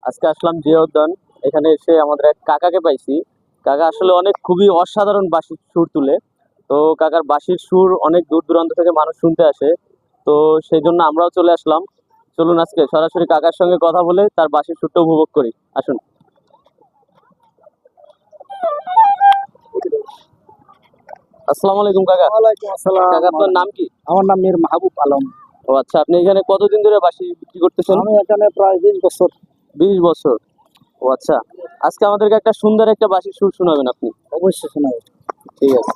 আজকে আসলাম জিয়া উদ্যান। এখানে এসে আমাদের এক কাকাকে পাইছি। কাকা আসলে অনেক খুবই অসাধারণ বাঁশির সুর তুলে। তো কাকার বাঁশির সুর অনেক দূর দূরান্ত থেকে মানুষ শুনতে আসে। তো সেই জন্য আমরাও চলে আসলাম। চলুন আজকে সরাসরি কাকার সঙ্গে কথা বলে তার বাঁশির সুরটা উপভোগ করি। আসুন। আসসালামু আলাইকুম কাকা। ওয়ালাইকুম আসসালাম। কাকা আপনার নাম কি? আমার নাম মীর মাহবুব আলম। ও আচ্ছা, আপনি এখানে কতদিন ধরে বাঁশি বিক্রি করতেছেন? আমি এখানে প্রায় 20 বছর। 20 বছর। ও আচ্ছা, আজকে আমাদেরকে একটা সুন্দর একটা বাঁশির সুর শোনাবেন আপনি। অবশ্যই শোনাবো। ঠিক আছে।